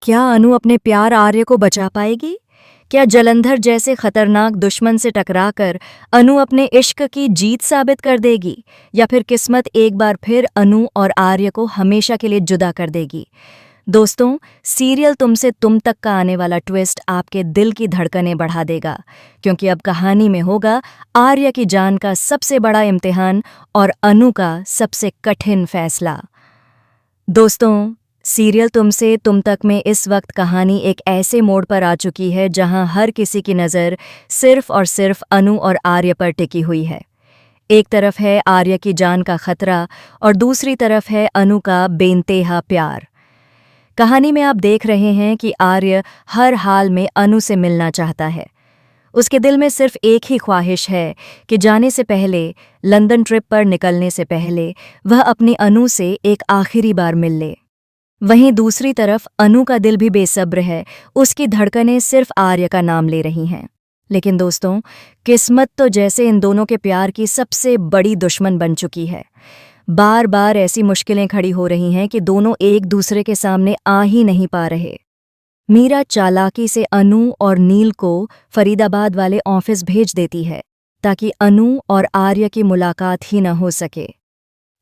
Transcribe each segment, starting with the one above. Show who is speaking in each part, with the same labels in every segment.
Speaker 1: क्या अनु अपने प्यार आर्य को बचा पाएगी? क्या जलंधर जैसे खतरनाक दुश्मन से टकराकर अनु अपने इश्क की जीत साबित कर देगी, या फिर किस्मत एक बार फिर अनु और आर्य को हमेशा के लिए जुदा कर देगी? दोस्तों, सीरियल तुमसे तुम तक का आने वाला ट्विस्ट आपके दिल की धड़कनें बढ़ा देगा, क्योंकि अब कहानी में होगा आर्य की जान का सबसे बड़ा इम्तिहान और अनु का सबसे कठिन फैसला। दोस्तों, सीरियल तुमसे तुम तक में इस वक्त कहानी एक ऐसे मोड़ पर आ चुकी है जहां हर किसी की नज़र सिर्फ और सिर्फ अनु और आर्य पर टिकी हुई है। एक तरफ है आर्य की जान का खतरा और दूसरी तरफ है अनु का बेइंतहा प्यार। कहानी में आप देख रहे हैं कि आर्य हर हाल में अनु से मिलना चाहता है। उसके दिल में सिर्फ एक ही ख्वाहिश है कि जाने से पहले, लंदन ट्रिप पर निकलने से पहले, वह अपनी अनु से एक आखिरी बार मिल ले। वहीं दूसरी तरफ अनु का दिल भी बेसब्र है, उसकी धड़कनें सिर्फ आर्य का नाम ले रही हैं। लेकिन दोस्तों, किस्मत तो जैसे इन दोनों के प्यार की सबसे बड़ी दुश्मन बन चुकी है। बार बार ऐसी मुश्किलें खड़ी हो रही हैं कि दोनों एक दूसरे के सामने आ ही नहीं पा रहे। मीरा चालाकी से अनु और नील को फरीदाबाद वाले ऑफिस भेज देती है ताकि अनु और आर्य की मुलाकात ही न हो सके।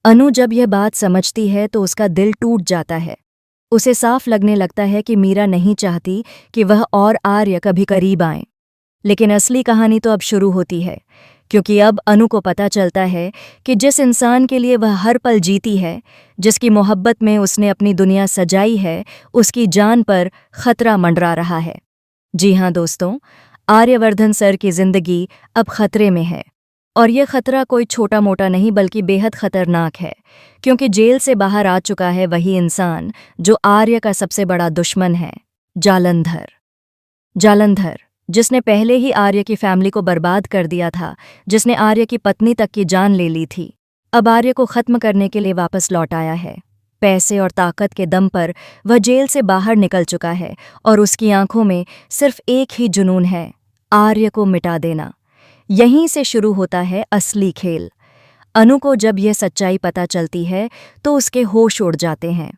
Speaker 1: अनु जब यह बात समझती है तो उसका दिल टूट जाता है। उसे साफ लगने लगता है कि मीरा नहीं चाहती कि वह और आर्य कभी करीब आएं। लेकिन असली कहानी तो अब शुरू होती है, क्योंकि अब अनु को पता चलता है कि जिस इंसान के लिए वह हर पल जीती है, जिसकी मोहब्बत में उसने अपनी दुनिया सजाई है, उसकी जान पर खतरा मंडरा रहा है। जी हाँ दोस्तों, आर्यवर्धन सर की जिंदगी अब खतरे में है। और यह खतरा कोई छोटा मोटा नहीं बल्कि बेहद खतरनाक है, क्योंकि जेल से बाहर आ चुका है वही इंसान जो आर्य का सबसे बड़ा दुश्मन है, जालंधर। जालंधर, जिसने पहले ही आर्य की फैमिली को बर्बाद कर दिया था, जिसने आर्य की पत्नी तक की जान ले ली थी, अब आर्य को खत्म करने के लिए वापस लौट आया है। पैसे और ताकत के दम पर वह जेल से बाहर निकल चुका है और उसकी आंखों में सिर्फ एक ही जुनून है, आर्य को मिटा देना। यहीं से शुरू होता है असली खेल। अनु को जब यह सच्चाई पता चलती है तो उसके होश उड़ जाते हैं।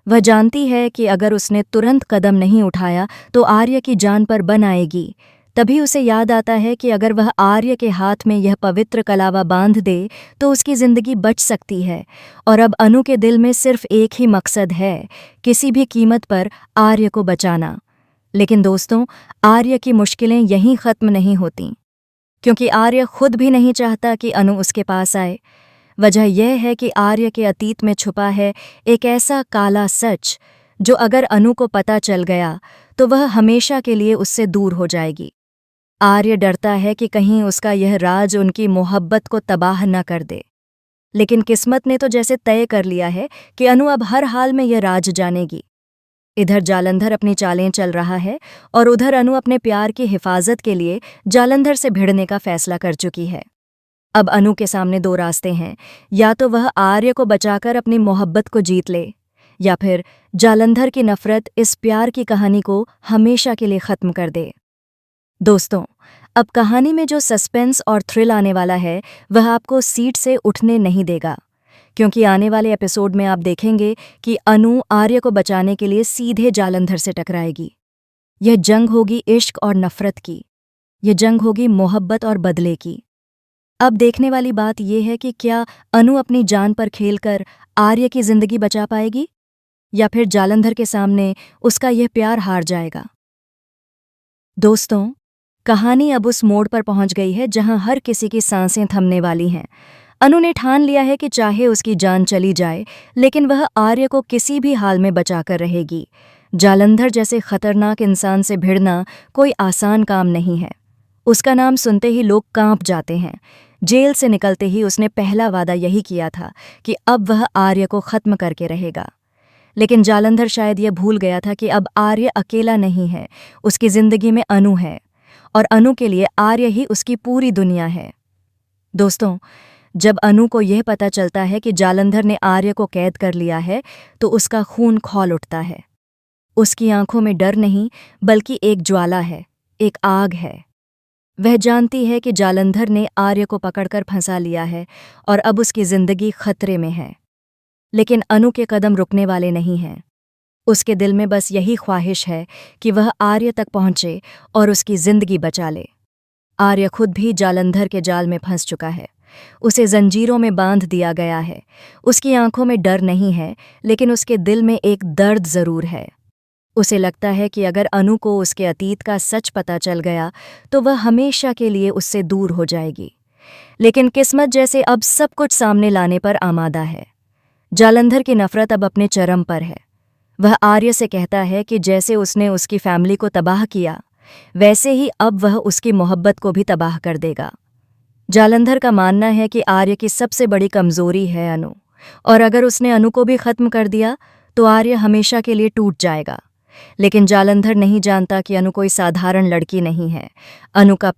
Speaker 1: वह जानती है कि अगर उसने तुरंत कदम नहीं उठाया तो आर्य की जान पर बन आएगी। तभी उसे याद आता है कि अगर वह आर्य के हाथ में यह पवित्र कलावा बांध दे तो उसकी जिंदगी बच सकती है। और अब अनु के दिल में सिर्फ एक ही मकसद है, किसी भी कीमत पर आर्य को बचाना। लेकिन दोस्तों, आर्य की मुश्किलें यहीं खत्म नहीं होतीं, क्योंकि आर्य खुद भी नहीं चाहता कि अनु उसके पास आए। वजह यह है कि आर्य के अतीत में छुपा है एक ऐसा काला सच जो अगर अनु को पता चल गया तो वह हमेशा के लिए उससे दूर हो जाएगी। आर्य डरता है कि कहीं उसका यह राज उनकी मोहब्बत को तबाह न कर दे। लेकिन किस्मत ने तो जैसे तय कर लिया है कि अनु अब हर हाल में यह राज जानेगी। इधर जालंधर अपनी चालें चल रहा है और उधर अनु अपने प्यार की हिफाजत के लिए जालंधर से भिड़ने का फैसला कर चुकी है। अब अनु के सामने दो रास्ते हैं, या तो वह आर्य को बचाकर अपनी मोहब्बत को जीत ले, या फिर जालंधर की नफरत इस प्यार की कहानी को हमेशा के लिए खत्म कर दे। दोस्तों, अब कहानी में जो सस्पेंस और थ्रिल आने वाला है वह आपको सीट से उठने नहीं देगा, क्योंकि आने वाले एपिसोड में आप देखेंगे कि अनु आर्य को बचाने के लिए सीधे जालंधर से टकराएगी। यह जंग होगी इश्क और नफरत की, यह जंग होगी मोहब्बत और बदले की। अब देखने वाली बात यह है कि क्या अनु अपनी जान पर खेलकर आर्य की जिंदगी बचा पाएगी, या फिर जालंधर के सामने उसका यह प्यार हार जाएगा। दोस्तों, कहानी अब उस मोड़ पर पहुंच गई है जहां हर किसी की सांसें थमने वाली हैं। अनु ने ठान लिया है कि चाहे उसकी जान चली जाए, लेकिन वह आर्य को किसी भी हाल में बचाकर रहेगी। जालंधर जैसे खतरनाक इंसान से भिड़ना कोई आसान काम नहीं है। उसका नाम सुनते ही लोग कांप जाते हैं। जेल से निकलते ही उसने पहला वादा यही किया था कि अब वह आर्य को खत्म करके रहेगा। लेकिन जालंधर शायद यह भूल गया था कि अब आर्य अकेला नहीं है, उसकी जिंदगी में अनु है, और अनु के लिए आर्य ही उसकी पूरी दुनिया है। दोस्तों, जब अनु को यह पता चलता है कि जालंधर ने आर्य को कैद कर लिया है तो उसका खून खौल उठता है। उसकी आंखों में डर नहीं बल्कि एक ज्वाला है, एक आग है। वह जानती है कि जालंधर ने आर्य को पकड़कर फंसा लिया है और अब उसकी जिंदगी खतरे में है। लेकिन अनु के कदम रुकने वाले नहीं हैं। उसके दिल में बस यही ख्वाहिश है कि वह आर्य तक पहुंचे और उसकी जिंदगी बचा ले। आर्य खुद भी जालंधर के जाल में फंस चुका है। उसे जंजीरों में बांध दिया गया है। उसकी आंखों में डर नहीं है, लेकिन उसके दिल में एक दर्द जरूर है। उसे लगता है कि अगर अनु को उसके अतीत का सच पता चल गया तो वह हमेशा के लिए उससे दूर हो जाएगी। लेकिन किस्मत जैसे अब सब कुछ सामने लाने पर आमादा है। जालंधर की नफरत अब अपने चरम पर है। वह आर्य से कहता है कि जैसे उसने उसकी फैमिली को तबाह किया, वैसे ही अब वह उसकी मोहब्बत को भी तबाह कर देगा। जालंधर का मानना है कि आर्य की सबसे बड़ी कमजोरी है अनु, और अगर उसने अनु को भी खत्म कर दिया तो आर्य हमेशा के लिए टूट जाएगा। लेकिन जालंधर नहीं जानता कि अनु कोई साधारण लड़की नहीं है। अनु का